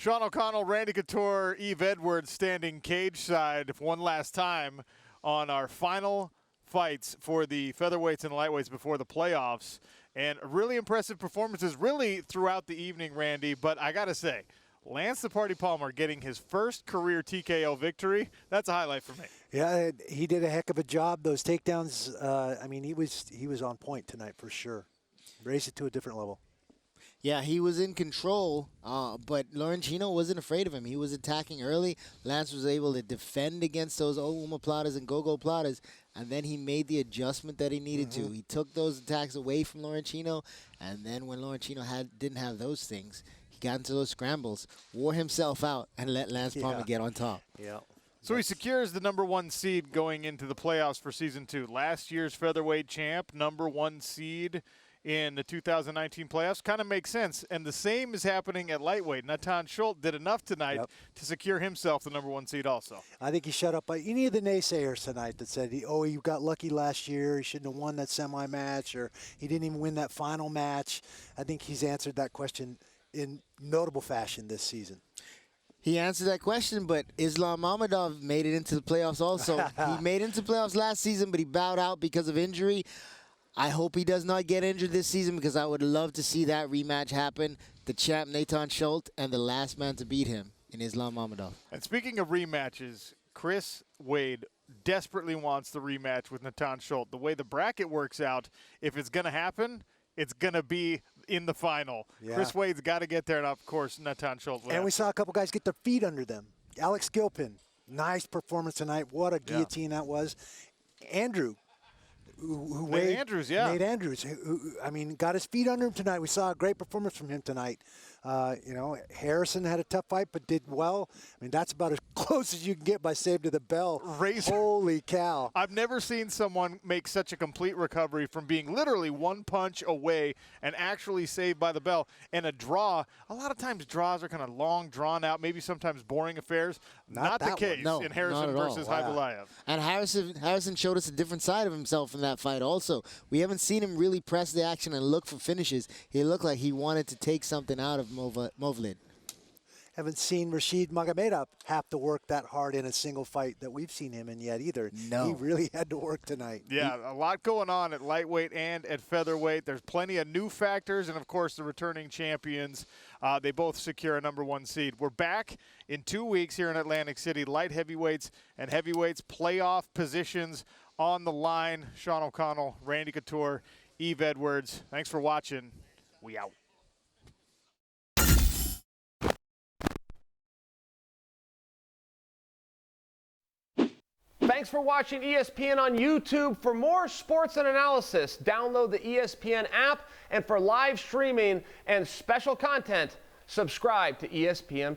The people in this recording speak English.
Sean O'Connell, Randy Couture, Yves Edwards standing cage side one last time on our final fights for the featherweights and lightweights before the playoffs. And really impressive performances really throughout the evening, Randy. But I got to say, Lance the Party Palmer getting his first career TKO victory, that's a highlight for me. Yeah, he did a heck of a job. Those takedowns, I mean, he was on point tonight for sure. Raised it to a different level. Yeah, he was in control, but Laurentino wasn't afraid of him. He was attacking early. Lance was able to defend against those omoplatas and go-go platas, and then he made the adjustment that he needed to. He took those attacks away from Laurentino, and then when Laurentino didn't have those things, he got into those scrambles, wore himself out, and let Lance Palmer get on top. Yeah. So he secures the #1 seed going into the playoffs for Season 2. Last year's featherweight champ, #1 seed in the 2019 playoffs. Kind of makes sense. And the same is happening at lightweight. Natan Schulte did enough tonight to secure himself the #1 seed also. I think he shut up by any of the naysayers tonight that said, he got lucky last year, he shouldn't have won that semi-match, or he didn't even win that final match. I think he's answered that question in notable fashion this season. He answered that question, but Islam Mamedov made it into the playoffs also. He made it into the playoffs last season, but he bowed out because of injury. I hope he does not get injured this season because I would love to see that rematch happen. The champ, Natan Schulte, and the last man to beat him in Islam Mamedov. And speaking of rematches, Chris Wade desperately wants the rematch with Natan Schulte. The way the bracket works out, if it's going to happen, it's going to be in the final. Yeah. Chris Wade's got to get there, and of course, Natan Schulte. And we saw a couple guys get their feet under them. Alex Gilpin, nice performance tonight. What a guillotine that was. Andrew. Nate Andrews, Nate Andrews, who, I mean, got his feet under him tonight. We saw a great performance from him tonight. Harrison had a tough fight but did well. I mean, that's about as close as you can get by save to the bell. Holy cow. I've never seen someone make such a complete recovery from being literally one punch away and actually saved by the bell. And a draw, a lot of times draws are kind of long, drawn out, maybe sometimes boring affairs. Not the case in Harrison versus Haibulayev. And Harrison showed us a different side of himself in that fight also. We haven't seen him really press the action and look for finishes. He looked like he wanted to take something out of Movlid. Haven't seen Rashid Magomedov have to work that hard in a single fight that we've seen him in yet either. No. He really had to work tonight. Yeah, a lot going on at lightweight and at featherweight. There's plenty of new factors, and, of course, the returning champions. They both secure a #1 seed. We're back in 2 weeks here in Atlantic City. Light heavyweights and heavyweights playoff positions on the line. Sean O'Connell, Randy Couture, Yves Edwards. Thanks for watching. We out. Thanks for watching ESPN on YouTube. For more sports and analysis, download the ESPN app. And for live streaming and special content, subscribe to ESPN+.